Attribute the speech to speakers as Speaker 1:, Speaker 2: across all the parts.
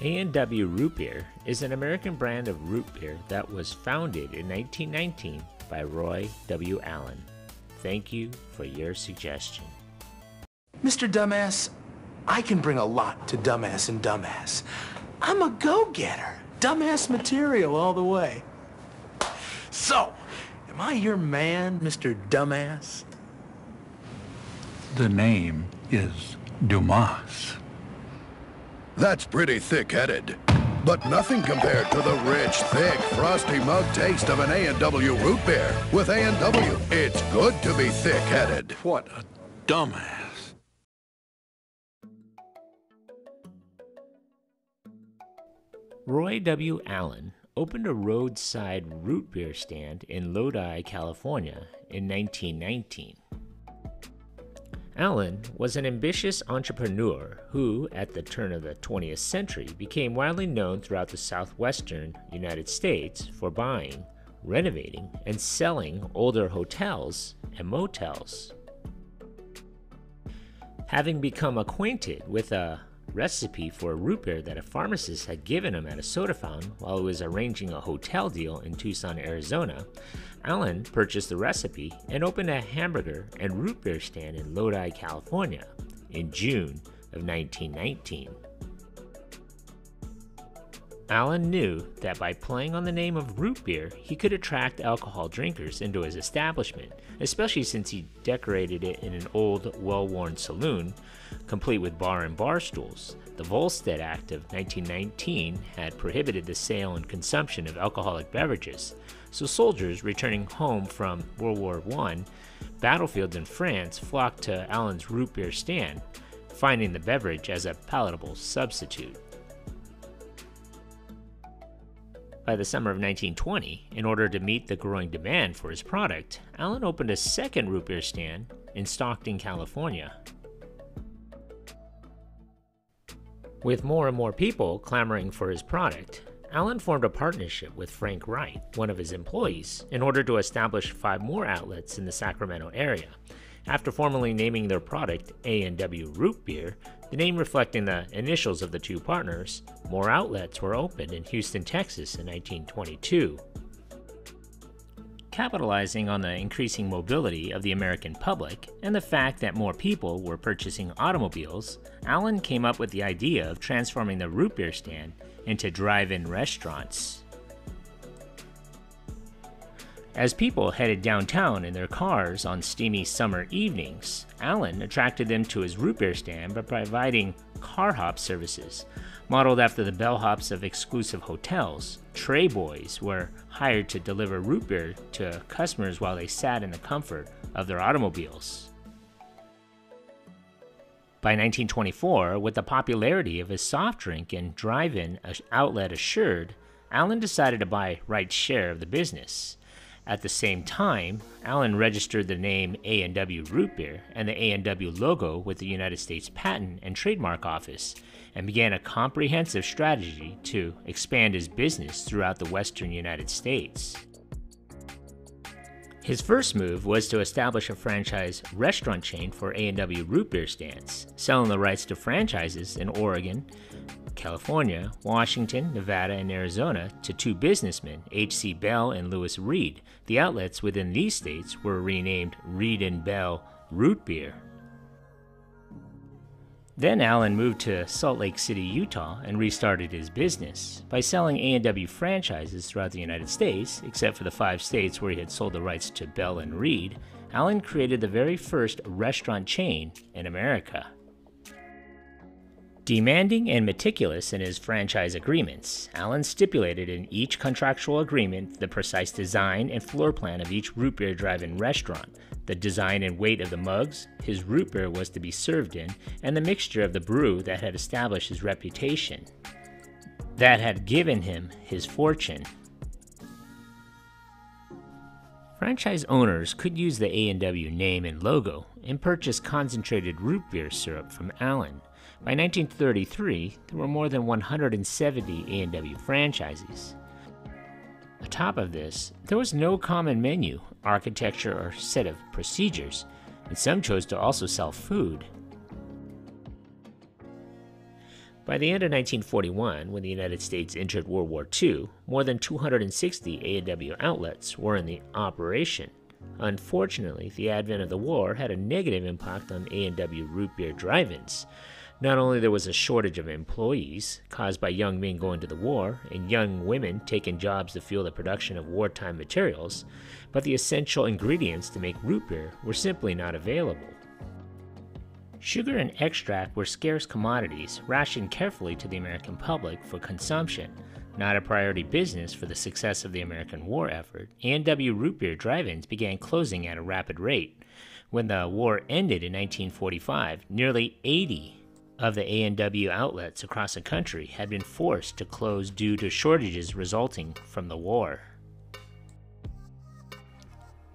Speaker 1: A&W Root Beer is an American brand of root beer that was founded in 1919 by Roy W. Allen. Thank you for your suggestion.
Speaker 2: Mr. Dumbass, I can bring a lot to Dumbass and Dumbass. I'm a go-getter. Dumbass material all the way. So, am I your man, Mr. Dumbass?
Speaker 3: The name is Dumas.
Speaker 4: That's pretty thick-headed, but nothing compared to the rich, thick, frosty mug taste of an A&W Root Beer. With A&W, it's good to be thick-headed.
Speaker 3: What a dumbass.
Speaker 1: Roy W. Allen opened a roadside root beer stand in Lodi, California in 1919. Allen was an ambitious entrepreneur who, at the turn of the 20th century, became widely known throughout the southwestern United States for buying, renovating, and selling older hotels and motels. Having become acquainted with a recipe for a root beer that a pharmacist had given him at a soda fountain while he was arranging a hotel deal in Tucson, Arizona, Allen purchased the recipe and opened a hamburger and root beer stand in Lodi, California in June of 1919. Allen knew that by playing on the name of root beer, he could attract alcohol drinkers into his establishment, especially since he decorated it in an old, well-worn saloon, complete with bar and bar stools. The Volstead Act of 1919 had prohibited the sale and consumption of alcoholic beverages, so soldiers returning home from World War I battlefields in France flocked to Allen's root beer stand, finding the beverage as a palatable substitute. By the summer of 1920, in order to meet the growing demand for his product, Allen opened a second root beer stand in Stockton, California. With more and more people clamoring for his product, Allen formed a partnership with Frank Wright, one of his employees, in order to establish 5 more outlets in the Sacramento area. After formally naming their product A&W Root Beer, the name reflecting the initials of the two partners, more outlets were opened in Houston, Texas in 1922. Capitalizing on the increasing mobility of the American public and the fact that more people were purchasing automobiles, Allen came up with the idea of transforming the root beer stand into drive-in restaurants. As people headed downtown in their cars on steamy summer evenings, Allen attracted them to his root beer stand by providing car hop services. Modeled after the bellhops of exclusive hotels, tray boys were hired to deliver root beer to customers while they sat in the comfort of their automobiles. By 1924, with the popularity of his soft drink and drive-in outlet assured, Allen decided to buy Wright's share of the business. At the same time, Allen registered the name A&W Root Beer and the A&W logo with the United States Patent and Trademark Office, and began a comprehensive strategy to expand his business throughout the western United States. His first move was to establish a franchise restaurant chain for A&W Root Beer stands, selling the rights to franchises in Oregon, California, Washington, Nevada, and Arizona to 2 businessmen, H.C. Bell and Lewis Reed. The outlets within these states were renamed Reed and Bell Root Beer. Then Allen moved to Salt Lake City, Utah, and restarted his business by selling A&W franchises throughout the United States, except for the 5 states where he had sold the rights to Bell and Reed. Allen created the very first restaurant chain in America. Demanding and meticulous in his franchise agreements, Allen stipulated in each contractual agreement the precise design and floor plan of each root beer drive-in restaurant, the design and weight of the mugs his root beer was to be served in, and the mixture of the brew that had established his reputation, that had given him his fortune. Franchise owners could use the A&W name and logo and purchase concentrated root beer syrup from Allen. By 1933, there were more than 170 A&W franchises. Atop of this, there was no common menu, architecture, or set of procedures, and some chose to also sell food. By the end of 1941, when the United States entered World War II, more than 260 A&W outlets were in the operation. Unfortunately, the advent of the war had a negative impact on A&W Root Beer drive-ins. Not only there was a shortage of employees, caused by young men going to the war and young women taking jobs to fuel the production of wartime materials, but the essential ingredients to make root beer were simply not available. Sugar and extract were scarce commodities, rationed carefully to the American public for consumption. Not a priority business for the success of the American war effort, A&W Root Beer drive-ins began closing at a rapid rate. When the war ended in 1945, nearly 80 of the A&W outlets across the country had been forced to close due to shortages resulting from the war.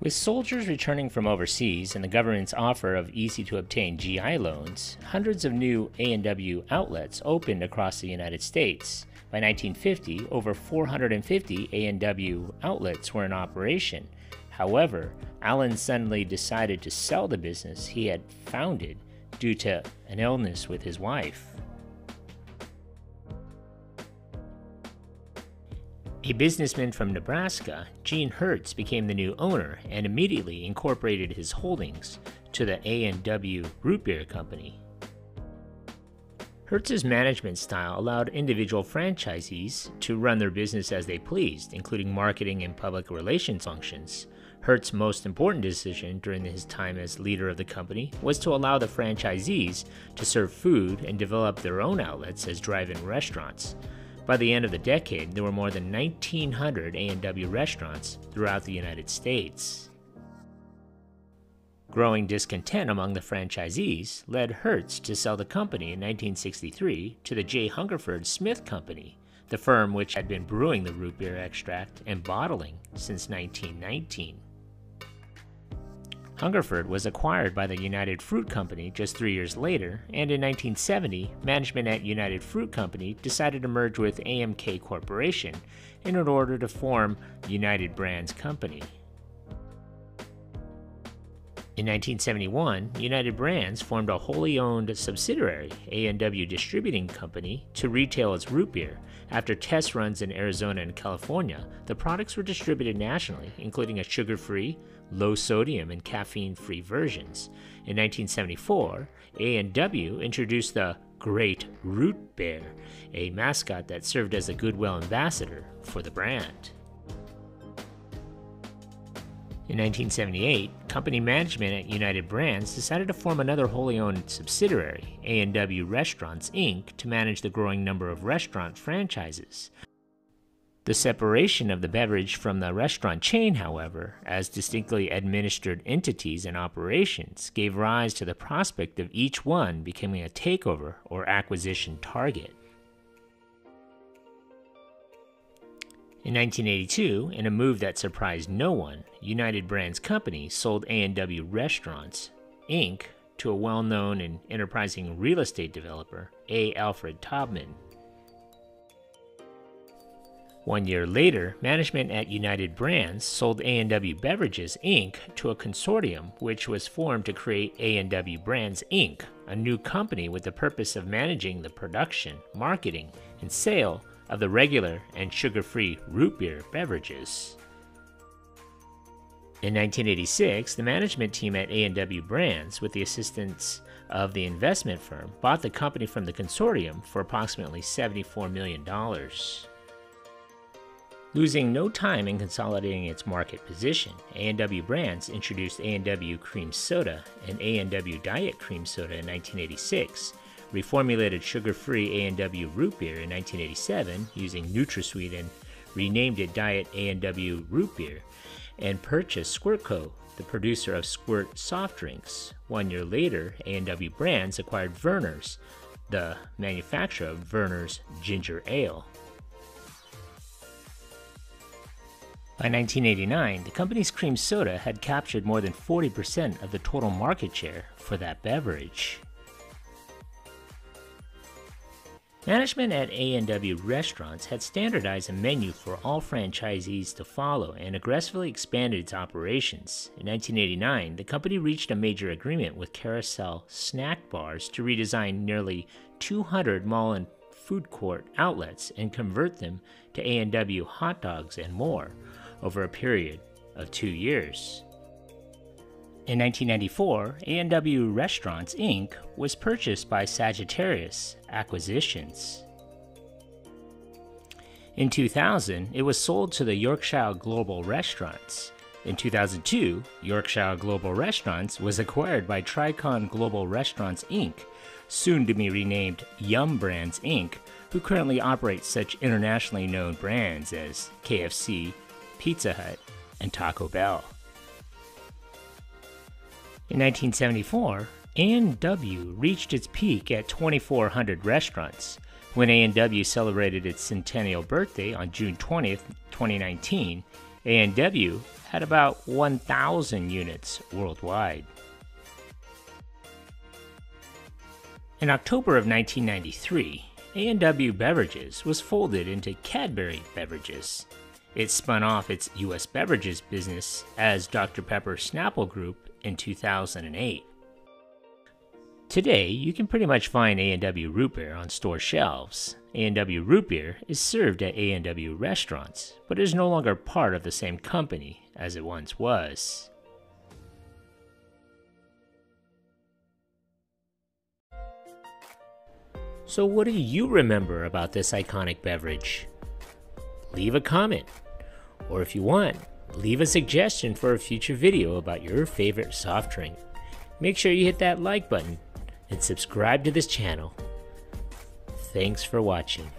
Speaker 1: With soldiers returning from overseas and the government's offer of easy-to-obtain GI loans, hundreds of new A&W outlets opened across the United States. By 1950, over 450 A&W outlets were in operation. However, Allen suddenly decided to sell the business he had founded due to an illness with his wife. A businessman from Nebraska, Gene Hertz, became the new owner and immediately incorporated his holdings to the A&W Root Beer Company. Hertz's management style allowed individual franchisees to run their business as they pleased, including marketing and public relations functions. Hertz's most important decision during his time as leader of the company was to allow the franchisees to serve food and develop their own outlets as drive-in restaurants. By the end of the decade, there were more than 1,900 A&W restaurants throughout the United States. Growing discontent among the franchisees led Hertz to sell the company in 1963 to the J. Hungerford Smith Company, the firm which had been brewing the root beer extract and bottling since 1919. Hungerford was acquired by the United Fruit Company just 3 years later, and in 1970, management at United Fruit Company decided to merge with AMK Corporation in order to form United Brands Company. In 1971, United Brands formed a wholly owned subsidiary, A&W Distributing Company, to retail its root beer. After test runs in Arizona and California, the products were distributed nationally, including a sugar-free, low-sodium, and caffeine-free versions. In 1974, A&W introduced the Great Root Bear, a mascot that served as a goodwill ambassador for the brand. In 1978, company management at United Brands decided to form another wholly owned subsidiary, A&W Restaurants, Inc., to manage the growing number of restaurant franchises. The separation of the beverage from the restaurant chain, however, as distinctly administered entities and operations, gave rise to the prospect of each one becoming a takeover or acquisition target. In 1982, in a move that surprised no one, United Brands Company sold A&W Restaurants, Inc. to a well-known and enterprising real estate developer, A. Alfred Taubman. 1 year later, management at United Brands sold A&W Beverages, Inc. to a consortium which was formed to create A&W Brands, Inc., a new company with the purpose of managing the production, marketing, and sale of the regular and sugar-free root beer beverages. In 1986, the management team at A&W Brands, with the assistance of the investment firm, bought the company from the consortium for approximately $74 million. Losing no time in consolidating its market position, A&W Brands introduced A&W Cream Soda and A&W Diet Cream Soda in 1986, reformulated sugar-free A&W Root Beer in 1987 using NutraSweet and renamed it Diet A&W Root Beer, and purchased Squirt Co., the producer of Squirt soft drinks. 1 year later, A&W Brands acquired Vernors, the manufacturer of Vernors Ginger Ale. By 1989, the company's cream soda had captured more than 40% of the total market share for that beverage. Management at A&W Restaurants had standardized a menu for all franchisees to follow and aggressively expanded its operations. In 1989, the company reached a major agreement with Carousel Snack Bars to redesign nearly 200 mall and food court outlets and convert them to A&W hot dogs and more over a period of 2 years. In 1994, A&W Restaurants, Inc. was purchased by Sagittarius Acquisitions. In 2000, it was sold to the Yorkshire Global Restaurants. In 2002, Yorkshire Global Restaurants was acquired by Tricon Global Restaurants, Inc., soon to be renamed Yum Brands, Inc., who currently operates such internationally known brands as KFC, Pizza Hut, and Taco Bell. In 1974, A&W reached its peak at 2,400 restaurants. When A&W celebrated its centennial birthday on June 20th, 2019, A&W had about 1,000 units worldwide. In October of 1993, A&W Beverages was folded into Cadbury Beverages. It spun off its U.S. beverages business as Dr. Pepper Snapple Group in 2008. Today, you can pretty much find A&W Root Beer on store shelves. A&W Root Beer is served at A&W Restaurants, but is no longer part of the same company as it once was. So what do you remember about this iconic beverage? Leave a comment, or if you want, leave a suggestion for a future video about your favorite soft drink. Make sure you hit that like button and subscribe to this channel. Thanks for watching.